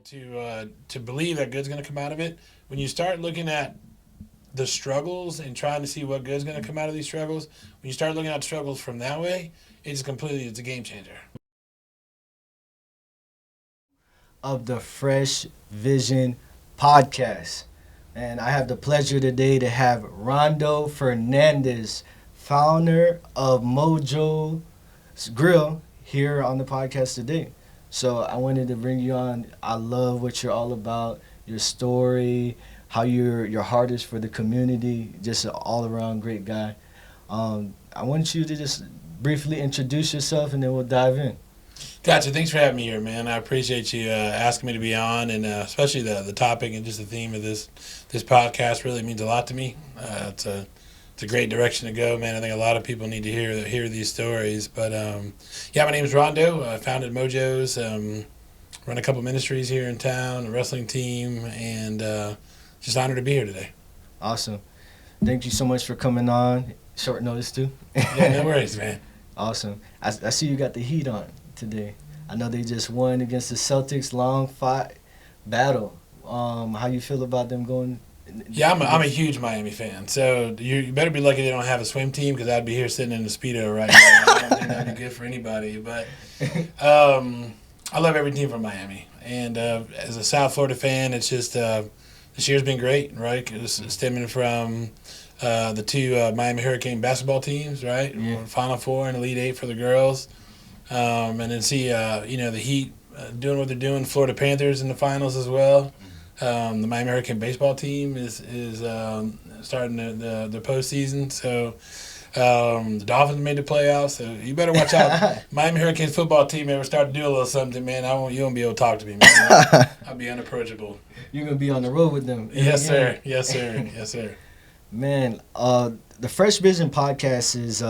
To believe that good's going to come out of it. When you start looking at the struggles and trying to see what good's going to come out of these struggles, when you start looking at struggles from that way, it's a game changer. Of the Fresh Vision podcast. And I have the pleasure today to have Rondo Fernandez, founder of Mojo Grill, here on the podcast today. So I wanted to bring you on. I love what you're all about, your story, how your heart is for the community, just an all-around great guy. I want you to just briefly introduce yourself, and then we'll dive in. Gotcha. Thanks for having me here, man. I appreciate you asking me to be on, and especially the topic and just the theme of this podcast really means a lot to me. It's a great direction to go, man. I think a lot of people need to hear these stories. But yeah, my name is Rondo. I founded Mojo's, run a couple ministries here in town, a wrestling team, and just honored to be here today. Awesome. Thank you so much for coming on. Short notice too. Yeah, no worries, man. Awesome. I see you got the heat on today. I know they just won against the Celtics, long fight battle. How you feel about them going? Yeah, I'm a huge Miami fan. So you better be lucky they don't have a swim team, because I'd be here sitting in a Speedo right now. I don't think that'd be good for anybody. But I love every team from Miami. And as a South Florida fan, it's just this year's been great, right? It's stemming from the two Miami Hurricane basketball teams, right? Yeah. Final Four and Elite Eight for the girls. And then see, the Heat doing what they're doing. Florida Panthers in the finals as well. The Miami Hurricane baseball team is starting the postseason. So the Dolphins made the playoffs. So you better watch out. Miami Hurricanes football team ever start to do a little something, man, you won't be able to talk to me, man. I'll be unapproachable. You're gonna be on the road with them. Yes, sir. Yes, sir. Yes, sir. Man, the Fresh Vision podcast is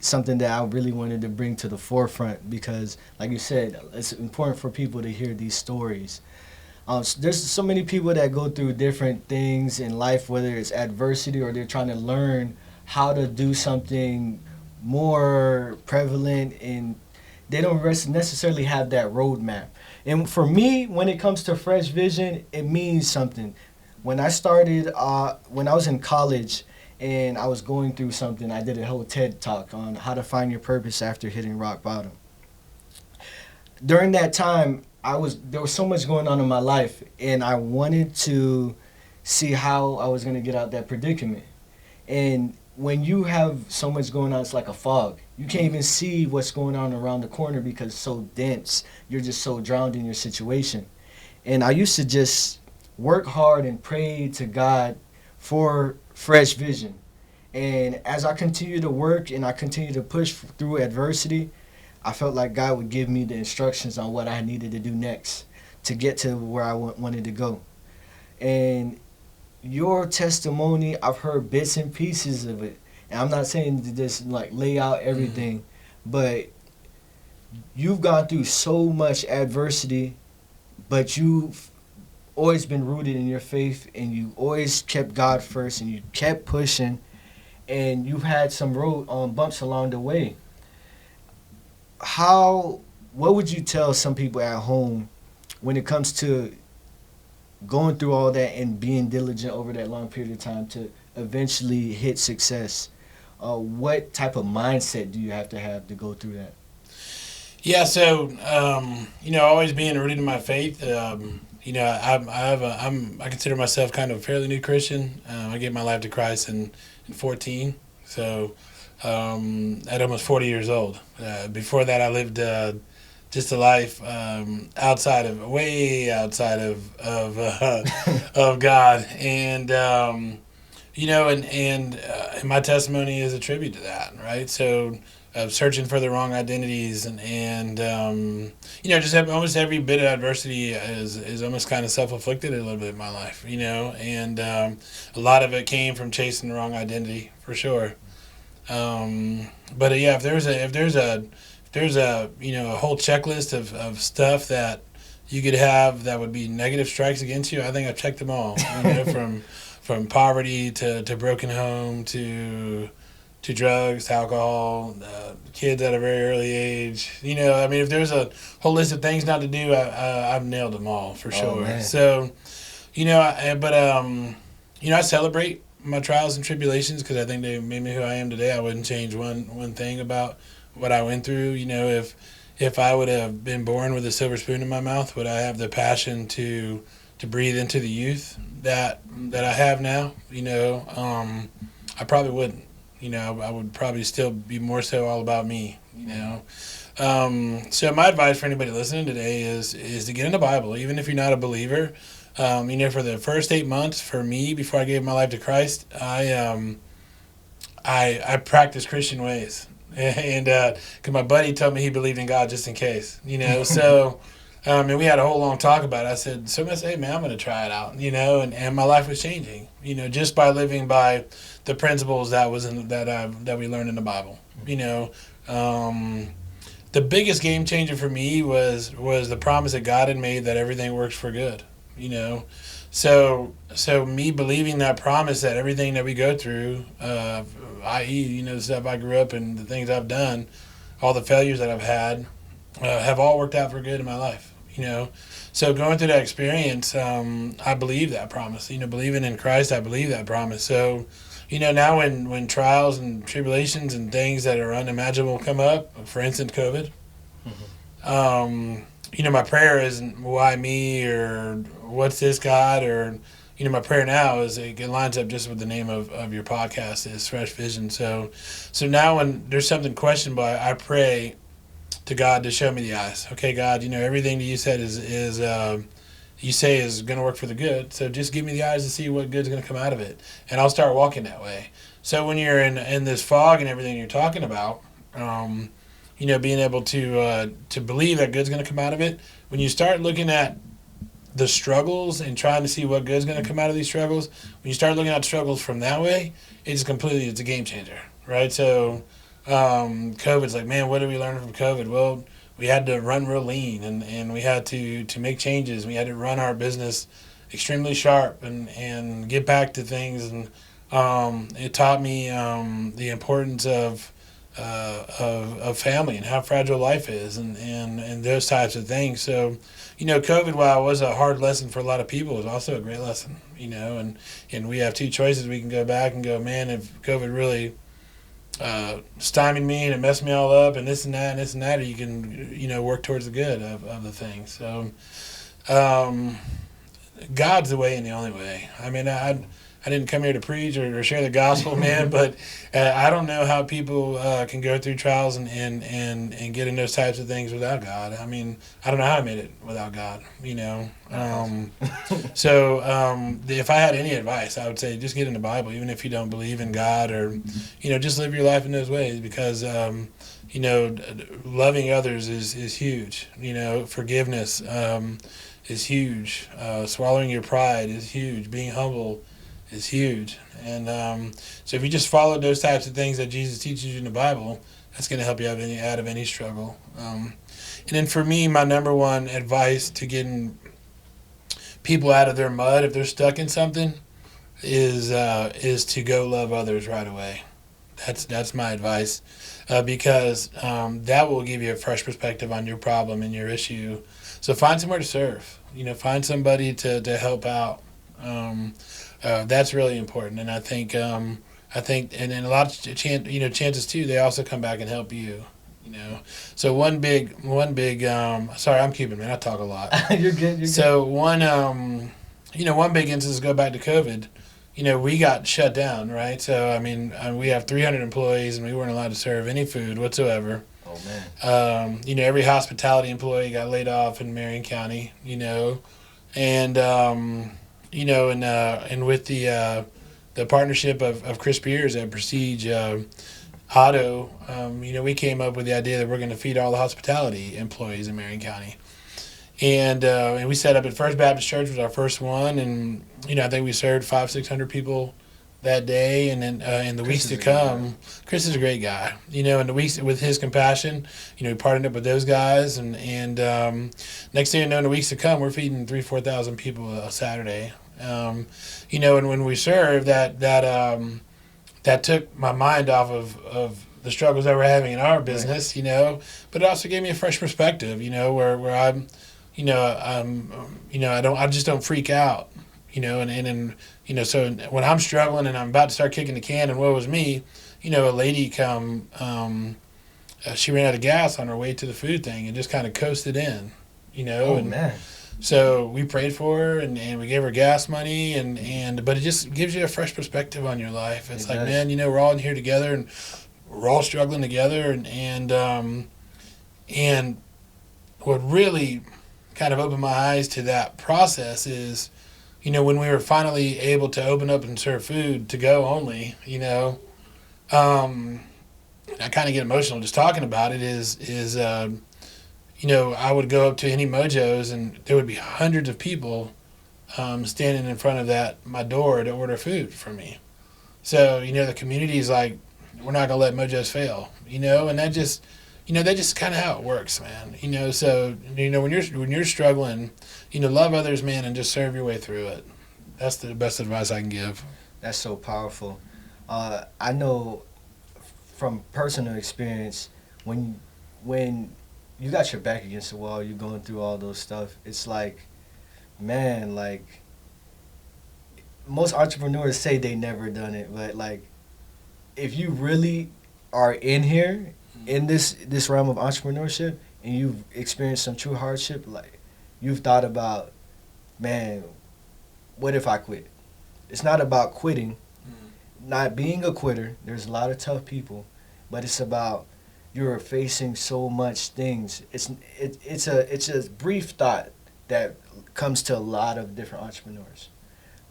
something that I really wanted to bring to the forefront because, like you said, it's important for people to hear these stories. There's so many people that go through different things in life, whether it's adversity or they're trying to learn how to do something more prevalent, and they don't necessarily have that roadmap. And for me, when it comes to Fresh Vision, it means something. When I started, when I was in college and I was going through something, I did a whole TED talk on how to find your purpose after hitting rock bottom. During that time, there was so much going on in my life, and I wanted to see how I was going to get out that predicament. And when you have so much going on, it's like a fog. You can't even see what's going on around the corner because it's so dense. You're just so drowned in your situation. And I used to just work hard and pray to God for fresh vision. And as I continue to work and I continue to push through adversity, I felt like God would give me the instructions on what I needed to do next to get to where I wanted to go. And your testimony, I've heard bits and pieces of it. And I'm not saying to just like lay out everything, but you've gone through so much adversity, but you've always been rooted in your faith, and you always kept God first, and you kept pushing, and you've had some road bumps along the way. What would you tell some people at home when it comes to going through all that and being diligent over that long period of time to eventually hit success? What type of mindset do you have to go through that? Yeah, so always being rooted in my faith. I consider myself kind of a fairly new Christian. I gave my life to Christ in 14. So at almost 40 years old. Before that, I lived just a life way outside of God, and and my testimony is a tribute to that, right? So searching for the wrong identities, and just almost every bit of adversity is almost kind of self-inflicted a little bit in my life, and a lot of it came from chasing the wrong identity, for sure. But yeah, if there's a whole checklist of stuff that you could have that would be negative strikes against you, I think I've checked them all. From poverty to broken home to to drugs, to alcohol, kids at a very early age. I mean, if there's a whole list of things not to do, I've nailed them all for sure. Man. So, I celebrate my trials and tribulations because I think they made me who I am today. I wouldn't change one thing about what I went through. If I would have been born with a silver spoon in my mouth, would I have the passion to breathe into the youth that I have now? I probably wouldn't. I would probably still be more so all about me. So my advice for anybody listening today is to get in the Bible, even if you're not a believer. For the first 8 months for me before I gave my life to Christ, I practiced Christian ways, and because my buddy told me he believed in God just in case, So, and we had a whole long talk about it. I said, "So I say, man, I'm going to try it out," and my life was changing, just by living by the principles that we learned in the Bible, The biggest game changer for me was the promise that God had made that everything works for good. So me believing that promise that everything that we go through, i.e., the stuff I grew up and the things I've done, all the failures that I've had, have all worked out for good in my life. So going through that experience, I believe that promise. Believing in Christ, I believe that promise. So, now when trials and tribulations and things that are unimaginable come up, for instance, COVID. My prayer isn't why me or what's this God or, my prayer now is it lines up just with the name of your podcast is Fresh Vision. So now when there's something questionable, I pray to God to show me the eyes. Okay, God, everything that you said is you say is going to work for the good. So just give me the eyes to see what good's going to come out of it. And I'll start walking that way. So when you're in this fog and everything you're talking about, being able to believe that good's going to come out of it. When you start looking at the struggles and trying to see what good's going to come out of these struggles, when you start looking at struggles from that way, it's a game changer, right? So COVID's like, man, what did we learn from COVID? Well, we had to run real lean and we had to make changes. We had to run our business extremely sharp and get back to things. And it taught me the importance of family and how fragile life is and those types of things. So, COVID, while it was a hard lesson for a lot of people, was also a great lesson, and we have two choices. We can go back and go, man, if COVID really stymied me and it messed me all up and this and that, or you can, work towards the good of the thing. So, God's the way and the only way. I mean, I didn't come here to preach or share the gospel, man, but I don't know how people can go through trials and get in those types of things without God. I mean, I don't know how I made it without God, So if I had any advice, I would say just get in the Bible, even if you don't believe in God or, just live your life in those ways because, loving others is huge. Forgiveness is huge. Swallowing your pride is huge. Being humble is huge. And so if you just follow those types of things that Jesus teaches you in the Bible, that's going to help you out of any struggle. And then for me, my number one advice to getting people out of their mud, if they're stuck in something, is to go love others right away. That's my advice because that will give you a fresh perspective on your problem and your issue. So find somewhere to serve. Find somebody to help out. That's really important, and I think, and then a lot of chances too, they also come back and help you. So one big. Sorry, I'm Cuban, man. I talk a lot. You're good. So one big instance. Go back to COVID. We got shut down, right? So I mean, we have 300 employees, and we weren't allowed to serve any food whatsoever. Oh man. Every hospitality employee got laid off in Marion County. And and with the partnership of Chris Beers at Prestige Auto, we came up with the idea that we're going to feed all the hospitality employees in Marion County. And we set up at First Baptist Church, was our first one, and I think we served 500-600 people that day. And then in the weeks to come, Chris is a great guy. In the weeks with his compassion, we partnered up with those guys, and next thing you know, in the weeks to come, we're feeding 3,000-4,000 people a Saturday. And when we serve, that that took my mind off of the struggles that we're having in our business, you know, but it also gave me a fresh perspective, you know, where I'm, you know, I just don't freak out, you know, and you know, so when I'm struggling and I'm about to start kicking the can and woe was me, you know, a lady come, she ran out of gas on her way to the food thing and just kind of coasted in, you know, and man. so we prayed for her and we gave her gas money and but it just gives you a fresh perspective on your life. It's like, man, you know, we're all in here together and we're all struggling together and what really kind of opened my eyes to that process is, you know, when we were finally able to open up and serve food to go only, you know, I kind of get emotional just talking about it is you know, I would go up to any Mojos and there would be hundreds of people standing in front of my door to order food from me. So, you know, the community is like, we're not going to let Mojos fail, you know, and that just kind of how it works, man. You know, so, you know, when you're struggling, you know, love others, man, and just serve your way through it. That's the best advice I can give. That's so powerful. I know from personal experience, when you got your back against the wall, you're going through all those stuff, it's like, man, like, most entrepreneurs say they never done it, but like, if you really are in here, in this realm of entrepreneurship, and you've experienced some true hardship, like, you've thought about, man, what if I quit? It's not about quitting, not being a quitter. There's a lot of tough people, but it's about you're facing so much things. It's a brief thought that comes to a lot of different entrepreneurs.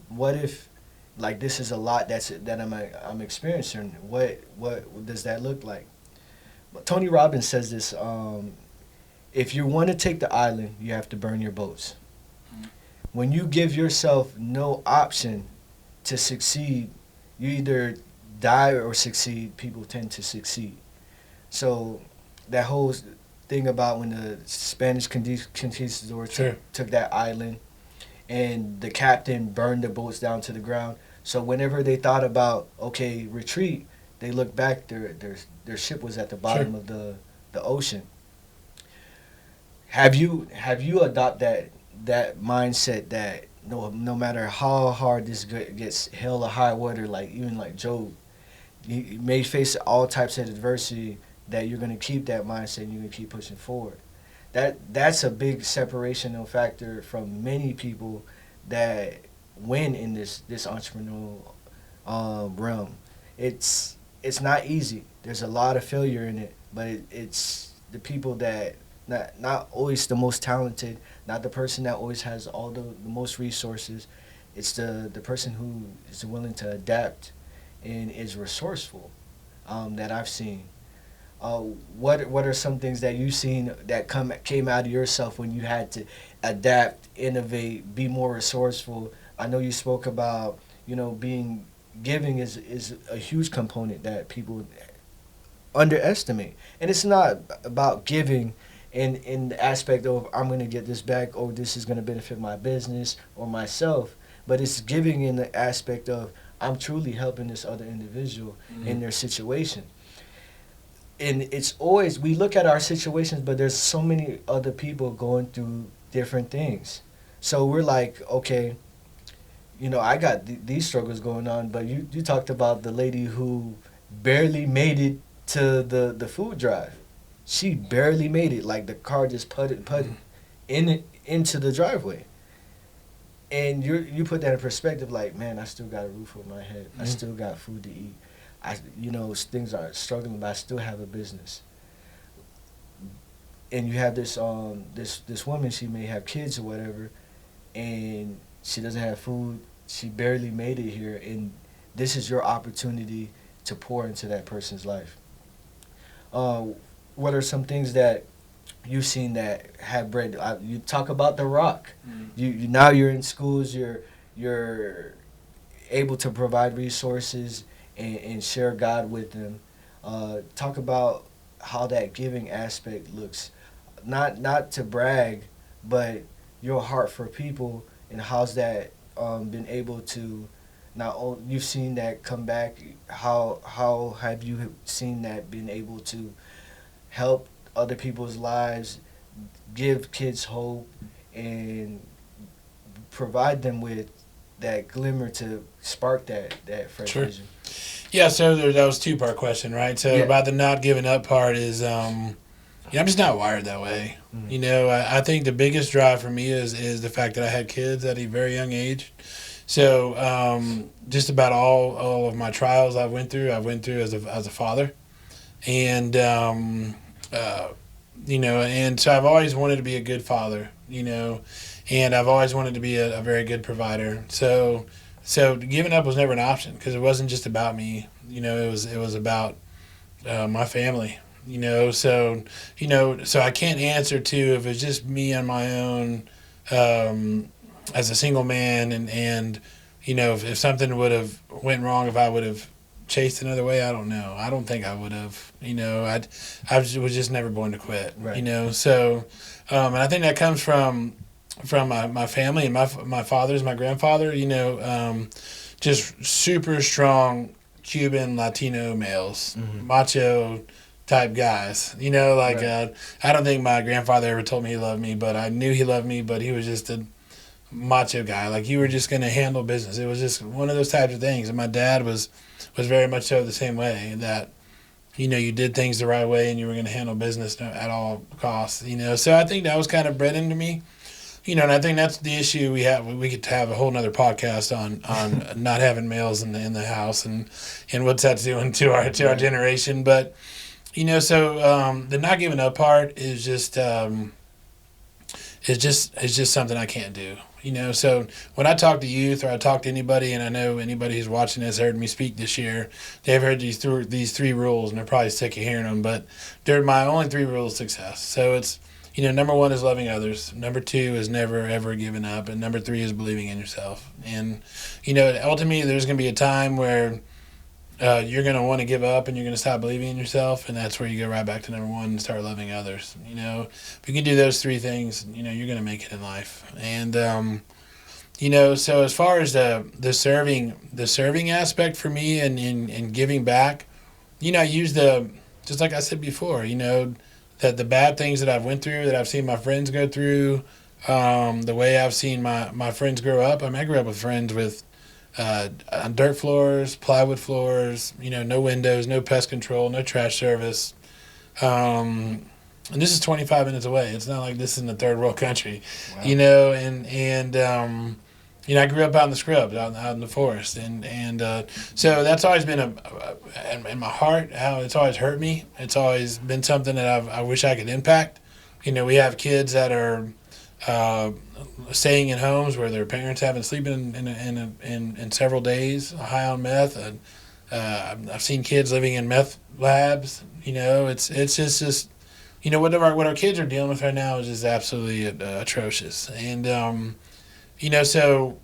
What if, like, this is a lot that I'm experiencing? What does that look like? Tony Robbins says this: if you want to take the island, you have to burn your boats. When you give yourself no option to succeed, you either die or succeed. People tend to succeed. So that whole thing about when the Spanish conquistadors took that island and the captain burned the boats down to the ground. So whenever they thought about, okay, retreat, they looked back, their ship was at the bottom of the ocean. Have you adopted that mindset that no matter how hard this gets, hell or high water, like even like Job, you may face all types of adversity, that you're going to keep that mindset and you're going to keep pushing forward. That's a big separational factor from many people that win in this entrepreneurial realm. It's not easy. There's a lot of failure in it, but it's the people that not always the most talented, not the person that always has all the most resources. It's the person who is willing to adapt and is resourceful that I've seen. What are some things that you've seen that came out of yourself when you had to adapt, innovate, be more resourceful? I know you spoke about, you know, giving is a huge component that people underestimate, and it's not about giving in the aspect of I'm going to get this back or this is going to benefit my business or myself, but it's giving in the aspect of I'm truly helping this other individual in their situation. And it's always, we look at our situations, but there's so many other people going through different things. So we're like, okay, you know, I got these struggles going on, but you talked about the lady who barely made it to the food drive. She barely made it. Like, the car just putted into the driveway. And you put that in perspective, like, man, I still got a roof over my head. I still got food to eat. Things are struggling, but I still have a business. And you have this woman, she may have kids or whatever, and she doesn't have food. She barely made it here, and this is your opportunity to pour into that person's life. What are some things that you've seen that have bred? You talk about The Rock. Now you're in schools. You're able to provide resources and share God with them. Talk about how that giving aspect looks. Not to brag, but your heart for people, and how's that been able to now you've seen that come back. How have you seen that been able to help other people's lives, give kids hope, and provide them with that glimmer to spark that fresh Sure. vision? Yeah, so that was a two-part question, right? So Yeah. about the not giving up part is, I'm just not wired that way. Mhm. You know, I think the biggest drive for me is the fact that I had kids at a very young age. So just about all of my trials I went through as a father, and you know, and so I've always wanted to be a good father, you know, and I've always wanted to be a very good provider. So giving up was never an option because it wasn't just about me. You know, it was about my family. You know, so I can't answer to if it's just me on my own as a single man, and you know, if something would have went wrong, if I would have chased another way, I don't know. I don't think I would have. You know, was just never born to quit. Right. You know, so and I think that comes from my family and my father's my grandfather. You know, just super strong Cuban Latino males, macho type guys. You know, like Right. I don't think my grandfather ever told me he loved me, but I knew he loved me. But he was just a macho guy. Like you were just going to handle business. It was just one of those types of things. And my dad was very much so the same way, that you know you did things the right way and you were going to handle business at all costs. You know, so I think that was kind of bred into me. You know, and I think that's the issue we have. We could have a whole nother podcast on not having males in the house and what's that doing to our generation. But you know, so the not giving up part is just it's just something I can't do. You know, so when I talk to youth or I talk to anybody, and I know anybody who's watching this heard me speak this year, they've heard these three rules, and they're probably sick of hearing them. But they're my only three rules of success. So it's, you know, number one is loving others. Number two is never ever giving up, and number three is believing in yourself. And you know, ultimately, there's going to be a time where you're going to want to give up and you're going to stop believing in yourself, and that's where you go right back to number one and start loving others. You know, if you can do those three things, you know, you're going to make it in life. And you know, so as far as the serving aspect for me and giving back, you know, I use just like I said before, you know, that the bad things that I've went through, that I've seen my friends go through, the way I've seen my friends grow up. I mean, I grew up with friends with on dirt floors, plywood floors, you know, no windows, no pest control, no trash service. And this is 25 minutes away. It's not like this is in a third world country, Wow. you know, and you know, I grew up out in the scrubs, out in the forest, and so that's always been in my heart, how it's always hurt me. It's always been something that I wish I could impact. You know, we have kids that are staying in homes where their parents haven't sleeping in several days, high on meth. I've seen kids living in meth labs. You know, it's just you know what our kids are dealing with right now is just absolutely atrocious. And you know, so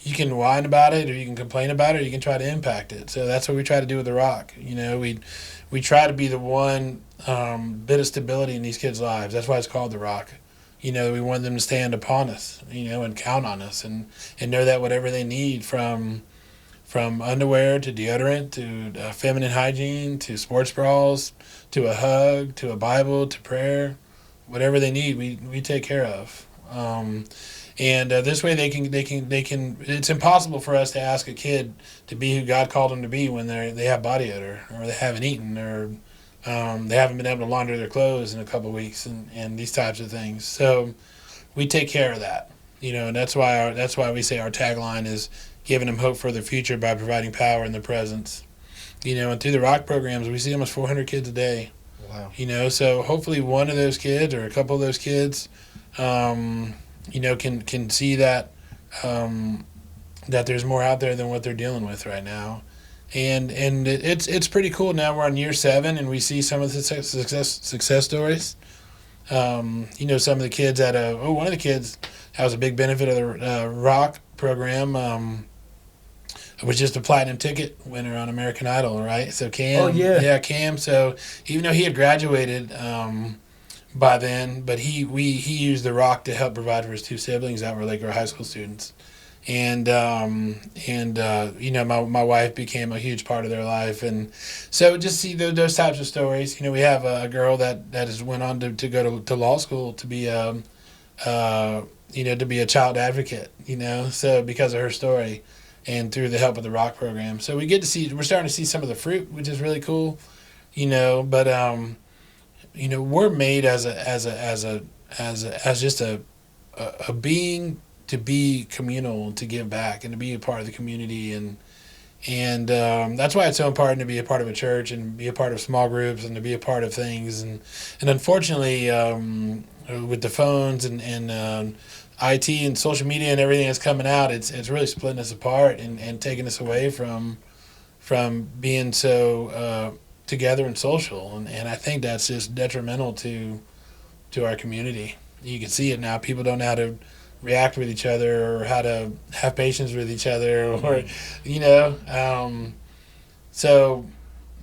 you can whine about it, or you can complain about it, or you can try to impact it. So that's what we try to do with the Rock. You know, we try to be the one bit of stability in these kids' lives. That's why it's called the Rock. You know, we want them to stand upon us, you know, and count on us, and know that whatever they need, from underwear to deodorant to feminine hygiene to sports bras to a hug to a Bible to prayer, whatever they need, we take care of. And this way they can. It's impossible for us to ask a kid to be who God called them to be when they have body odor, or they haven't eaten, or they haven't been able to launder their clothes in a couple of weeks, and these types of things. So we take care of that, you know, and that's why we say our tagline is giving them hope for the future by providing power in the presence. You know, and through the Rock programs, we see almost 400 kids a day. Wow. You know, so hopefully one of those kids or a couple of those kids, you know, can see that that there's more out there than what they're dealing with right now. And it's pretty cool. Now we're on year 7, and we see some of the success stories. You know, some of the kids one of the kids that was a big benefit of the Rock program. Was just a platinum ticket winner on American Idol, right? So Cam, Oh, yeah. Cam. So even though he had graduated by then, but he used the Rock to help provide for his 2 siblings that were Laker high school students. My wife became a huge part of their life, and so just see those types of stories. We have a girl that has went on to go to law school to be to be a child advocate. So because of her story, and through the help of the Rock program, so we're starting to see some of the fruit, which is really cool. But we're made as just a being to be communal and to give back and to be a part of the community, and that's why it's so important to be a part of a church and be a part of small groups and to be a part of things, and unfortunately with the phones and IT and social media and everything that's coming out, it's really splitting us apart and taking us away from being so together and social, and I think that's just detrimental to our community. You can see it now. People don't know how to react with each other or how to have patience with each other, or so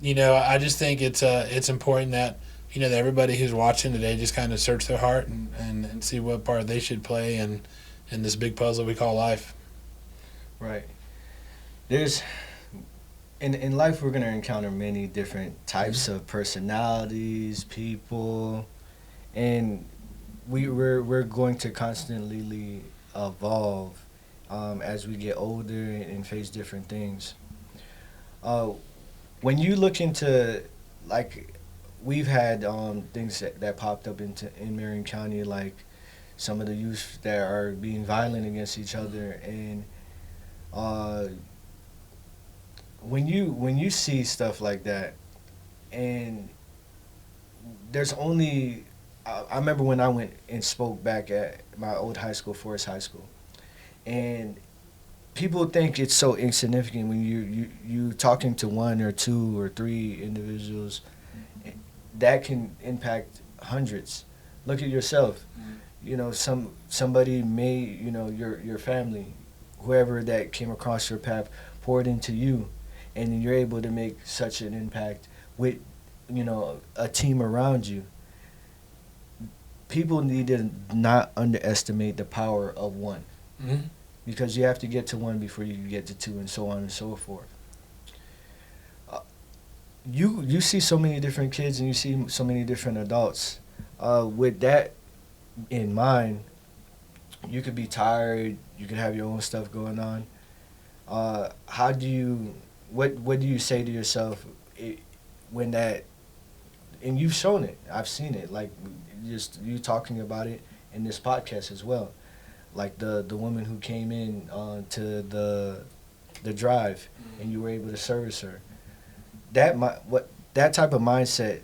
I just think it's important that that everybody who's watching today just kind of search their heart and see what part they should play in this big puzzle we call life. Right. There's in life we're gonna encounter many different types of personalities, people, and we're going to constantly evolve as we get older and face different things. When you look into, like, we've had things that popped up in Marion County, like some of the youth that are being violent against each other, and when you see stuff like that, and there's only I remember when I went and spoke back at my old high school, Forest High School, and people think it's so insignificant when you talking to one or two or three individuals that can impact hundreds. Look at yourself. Somebody may, your family, whoever that came across your path, poured into you, and you're able to make such an impact with a team around you. People need to not underestimate the power of one, because you have to get to one before you can get to two, and so on and so forth. You see so many different kids and you see so many different adults. With that in mind, you could be tired. You could have your own stuff going on. What do you say to yourself when that? And you've shown it. I've seen it. Like, just you talking about it in this podcast as well. Like the woman who came in to the drive, and you were able to service her. That type of mindset.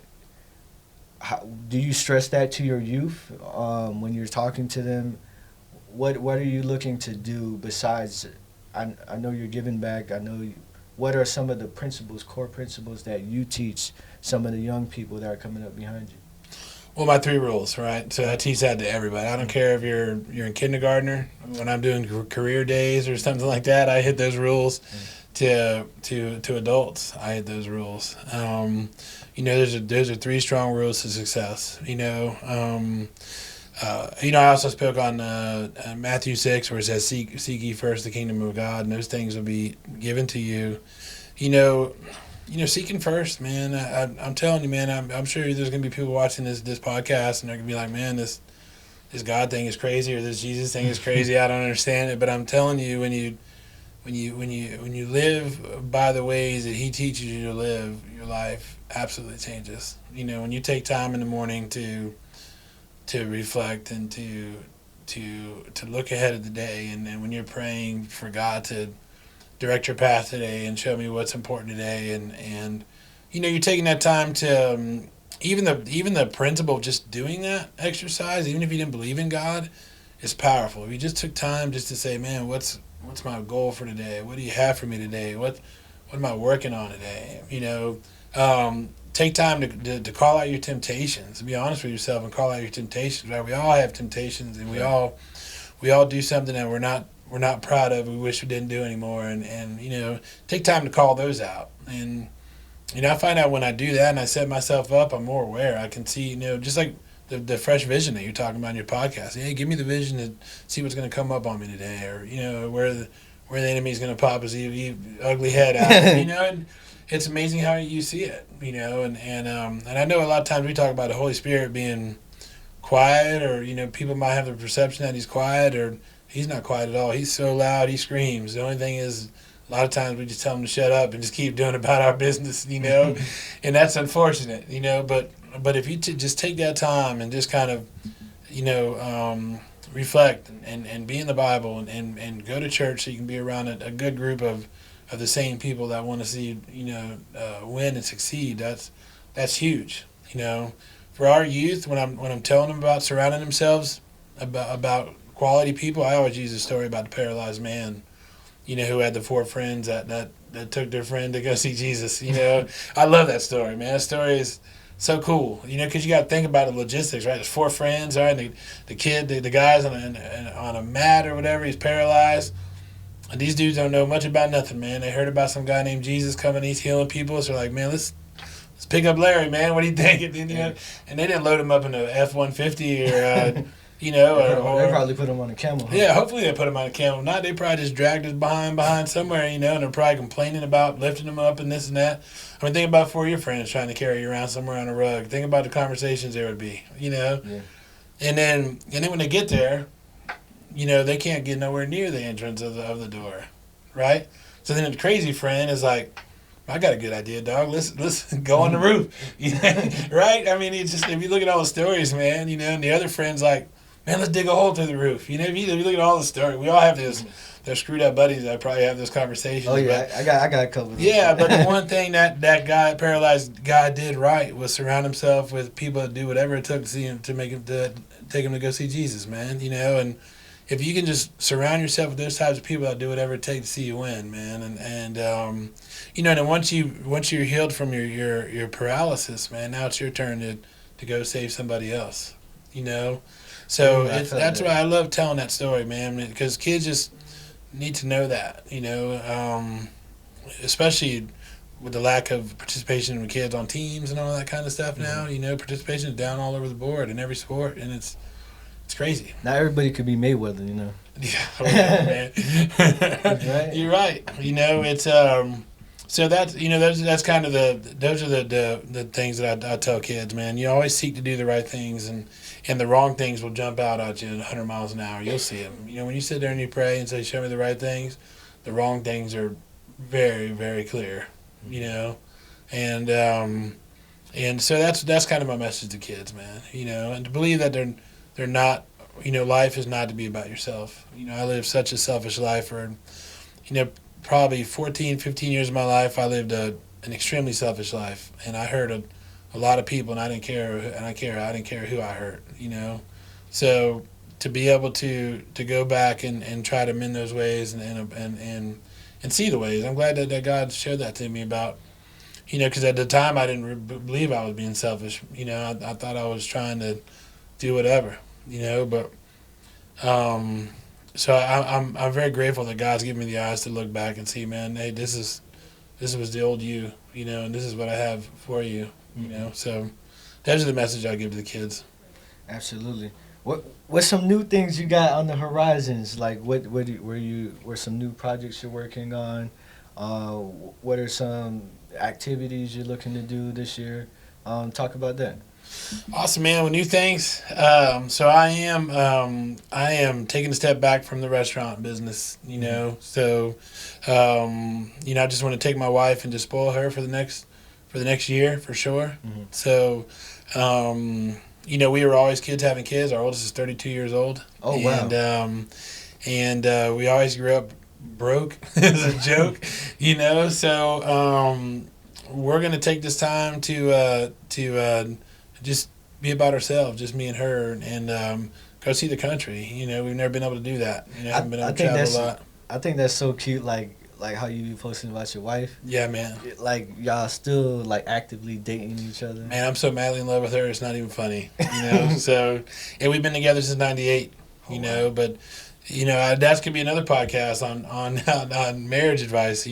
How, do you stress that to your youth when you're talking to them? What are you looking to do besides? I know you're giving back. What are some of the core principles that you teach some of the young people that are coming up behind you? Well, my 3 rules, right? So I teach that to everybody. I don't care if you're in kindergartner. When I'm doing career days or something like that, I hit those rules. To adults, I hit those rules. Those are 3 strong rules to success. I also spoke on Matthew 6, where it says, "Seek ye first the kingdom of God, and those things will be given to you." Seeking first, man. I'm telling you, man. I'm sure there's gonna be people watching this podcast, and they're gonna be like, "Man, this God thing is crazy, or this Jesus thing is crazy. I don't understand it." But I'm telling you, when you live by the ways that He teaches you to live, your life absolutely changes. When you take time in the morning to reflect and to look ahead of the day, and then when you're praying for God to direct your path today and show me what's important today, and you're taking that time to even the principle of just doing that exercise, even if you didn't believe in God, is powerful. If you just took time just to say, "Man, what's my goal for today? What do you have for me today? What am I working on today?" Take time to call out your temptations. Be honest with yourself and call out your temptations. Right? We all have temptations, and we all do something that we're not proud of. We wish we didn't do anymore, and take time to call those out. And I find out when I do that and I set myself up, I'm more aware. I can see, just like the fresh vision that you're talking about in your podcast. Hey, give me the vision to see what's going to come up on me today, or where the enemy's going to pop his ugly head out. And it's amazing how you see it. And I know a lot of times we talk about the Holy Spirit being quiet, or people might have the perception that he's quiet, or he's not quiet at all. He's so loud, he screams. The only thing is, a lot of times we just tell him to shut up and just keep doing about our business, and that's unfortunate, But if you just take that time and just kind of, reflect and be in the Bible and go to church so you can be around a good group of the same people that want to see win and succeed, that's huge. For our youth, when I'm telling them about surrounding themselves about quality people, I always use a story about the paralyzed man, who had the 4 friends that took their friend to go see Jesus. I love that story, man. That story is so cool, because you got to think about the logistics, right? There's 4 friends, right? And the kid, the guy's on a mat or whatever, he's paralyzed. And these dudes don't know much about nothing, man. They heard about some guy named Jesus coming, he's healing people. So they're like, man, let's pick up Larry, man. What do you think? And they didn't load him up in a F-150 or, they probably put him on a camel. Huh? Yeah, hopefully they put him on a camel. Not, they probably just dragged his behind somewhere, and they're probably complaining about lifting him up and this and that. I mean, think about 4 of your friends trying to carry you around somewhere on a rug. Think about the conversations there would be, Yeah. And then when they get there, they can't get nowhere near the entrance of the door, right? So then the crazy friend is like, I got a good idea, dog. Let's go on the roof, right? I mean, it's just, if you look at all the stories, man, and the other friend's like, man, let's dig a hole through the roof. If you look at all the stories, we all have they're screwed up buddies that probably have this conversation. Oh yeah, but I got a couple. Yeah, but the one thing that paralyzed guy did right was surround himself with people that do whatever it took to see him, to take him to go see Jesus, man. And if you can just surround yourself with those types of people that do whatever it takes to see you win, man, and then once you're healed from your paralysis, man, now it's your turn to go save somebody else, So that's why I love telling that story, man, because kids just need to know that, especially with the lack of participation with kids on teams and all that kind of stuff now. Participation is down all over the board in every sport, and it's crazy. Not everybody could be Mayweather, Yeah, man. Right. You're right. It's so that's kind of those are the things that I tell kids, man. You always seek to do the right things, and the wrong things will jump out at you at 100 miles an hour. You'll see them. When you sit there and you pray and say, show me the right things, the wrong things are very, very clear, and so that's kind of my message to kids, man, and to believe that they're not, life is not to be about yourself. I lived such a selfish life for, probably 14, 15 years of my life. I lived an extremely selfish life, and I hurt a lot of people, and I didn't care who I hurt, So to be able to go back and try to mend those ways and see the ways, I'm glad that God showed that to me about, because at the time I didn't believe I was being selfish. I thought I was trying to do whatever, but so I'm very grateful that God's given me the eyes to look back and see, man, hey, this was the old you, and this is what I have for you, So those are the message I give to the kids. Absolutely. What's some new things you got on the horizons? Like what were some new projects you're working on? What are some activities you're looking to do this year? Talk about that. Awesome, man. With new things, so I am taking a step back from the restaurant business. So I just want to take my wife and just spoil her for the next year for sure. Mm-hmm. So we were always kids having kids. Our oldest is 32 years old. Oh wow! And we always grew up broke as a joke, So we're gonna take this time to just be about ourselves, just me and her, and go see the country. We've never been able to do that. Haven't been able to travel a lot. I think that's so cute, like how you be posting about your wife. Yeah, man. Like y'all still like actively dating each other. Man, I'm so madly in love with her. It's not even funny. So, and we've been together since '98. But that could be another podcast on marriage advice.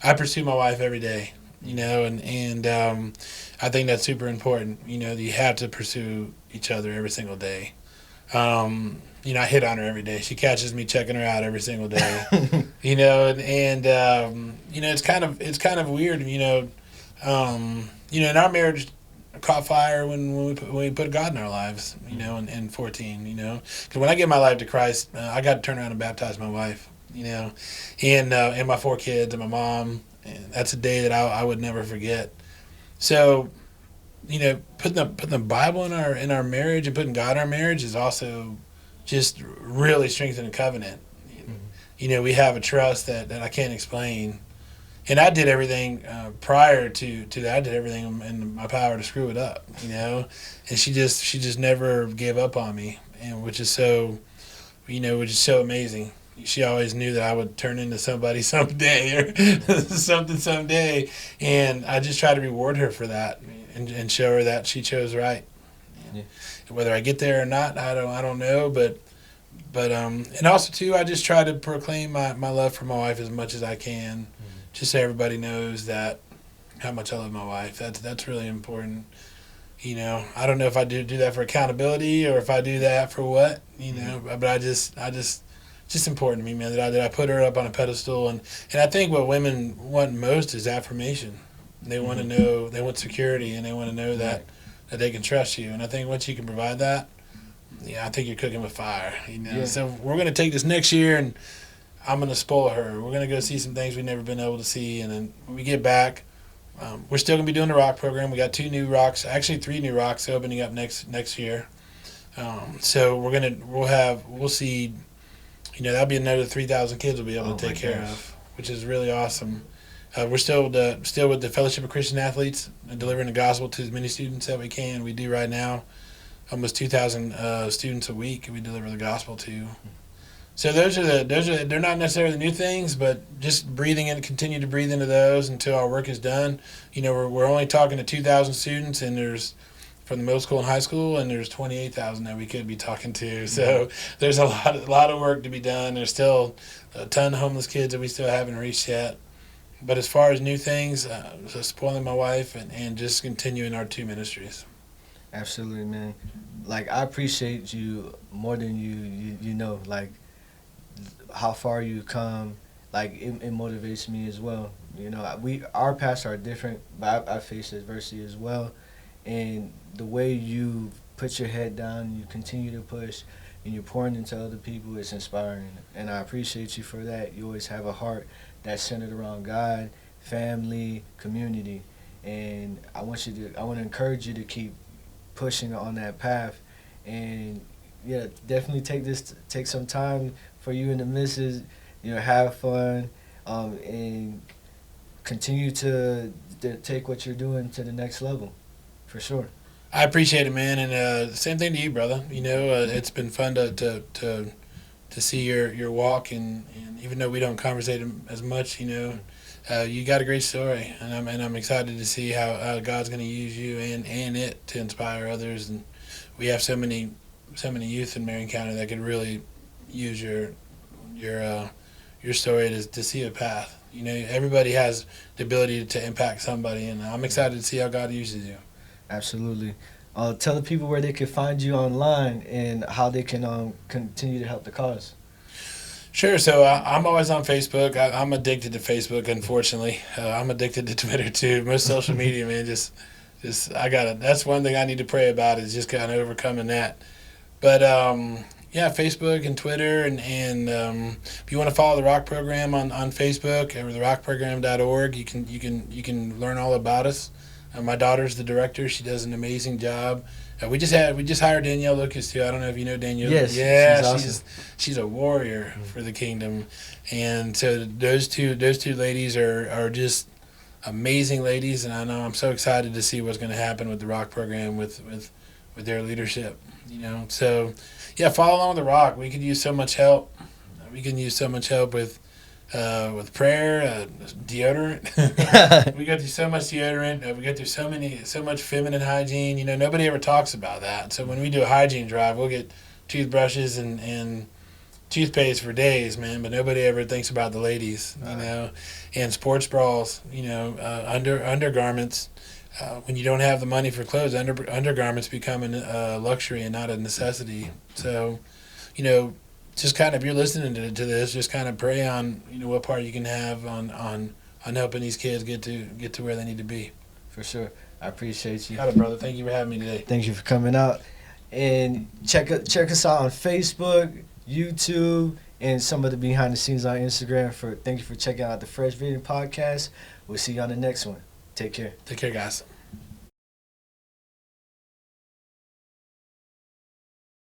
I pursue my wife every day. you know, and I think that's super important. You know, you have to pursue each other every single day. You know, I hit on her every day. She catches me checking her out every single day. You know, and you know, it's kind of weird. You know, in our marriage caught fire when we put God in our lives. You know, in 14. You know, because when I gave my life to Christ, I got to turn around and baptize my wife. You know, and my 4 kids and my mom. And that's a day that I would never forget. So, you know, putting the Bible in our marriage and putting God in our marriage is also just really strengthening covenant. Mm-hmm. You know, we have a trust that I can't explain. And I did everything prior to that. I did everything in my power to screw it up. You know, and she just never gave up on me, and which is so amazing. She always knew that I would turn into somebody someday or something someday, and I just try to reward her for that and show her that she chose right. Yeah. Whether I get there or not, I don't know, but and also too, I just try to proclaim my love for my wife as much as I can, just so everybody knows that how much I love my wife. That's really important. You know, I don't know if I do that for accountability or if I do that for what, you know, but I just. It's just important to me, man, that I put her up on a pedestal, and I think what women want most is affirmation. They want to know, they want security, and they want to know that they can trust you. And I think once you can provide that, yeah, I think you're cooking with fire. You know, so we're gonna take this next year, and I'm gonna spoil her. We're gonna go see some things we've never been able to see, and then when we get back, we're still gonna be doing the rock program. We got 2 new rocks, actually 3 new rocks opening up next year. So we'll see. You know, that'll be another 3,000 kids we'll be able to take care of, which is really awesome. We're still with the Fellowship of Christian Athletes and delivering the gospel to as many students that we can. We do right now almost 2,000 students a week we deliver the gospel to. So they're not necessarily new things, but just breathing in, continue to breathe into those until our work is done. You know, we're only talking to 2,000 students, and there's from the middle school and high school, and there's 28,000 that we could be talking to. So there's a lot of work to be done. There's still a ton of homeless kids that we still haven't reached yet. But as far as new things, so spoiling my wife and just continuing our 2 ministries. Absolutely, man. Like, I appreciate you more than you know, like, how far you come. Like, it motivates me as well. You know, our paths are different, but I faced adversity as well. And the way you put your head down, you continue to push, and you're pouring into other people, it's inspiring. And I appreciate you for that. You always have a heart that's centered around God, family, community. And I want to encourage you to keep pushing on that path. And yeah, definitely take some time for you and the missus, you know, have fun, and continue to take what you're doing to the next level. For sure. I appreciate it, man, and same thing to you, brother. You know, it's been fun to see your walk, and even though we don't conversate as much, you know, you got a great story, and I'm excited to see how God's going to use you and it to inspire others. And we have so many youth in Marion County that could really use your story to see a path. You know, everybody has the ability to impact somebody, and I'm excited to see how God uses you. Absolutely. Tell the people where they can find you online and how they can continue to help the cause. Sure. So I'm always on Facebook. I'm addicted to Facebook, unfortunately. I'm addicted to Twitter too. Most social media, man, just that's one thing I need to pray about is just kind of overcoming that. But yeah, Facebook and Twitter, and if you want to follow the Rock Program on Facebook or therockprogram.org, you can learn all about us. My daughter's the director. She does an amazing job. We just hired Danielle Lucas too. I don't know if you know Danielle. Yes. Yeah, Awesome. She's a warrior for the kingdom, and so those two ladies are just amazing ladies, and I know I'm so excited to see what's going to happen with the Rock Program with their leadership. You know, so yeah, follow along with the Rock. We could use so much help. We can use so much help with prayer, deodorant. We go through so much deodorant. We go through so much feminine hygiene. You know, nobody ever talks about that. So when we do a hygiene drive, we'll get toothbrushes and toothpaste for days, man, but nobody ever thinks about the ladies, you know, and sports bras, you know, undergarments. When you don't have the money for clothes, undergarments become a luxury and not a necessity. So, you know, just kind of, if you're listening to this, just kind of pray on, you know, what part you can have on helping these kids get to where they need to be. For sure. I appreciate you. Got it, brother. Thank you for having me today. Thank you for coming out. And check us out on Facebook, YouTube, and some of the behind the scenes on Instagram. Thank you for checking out the Fresh Vision Podcast. We'll see you on the next one. Take care. Take care, guys.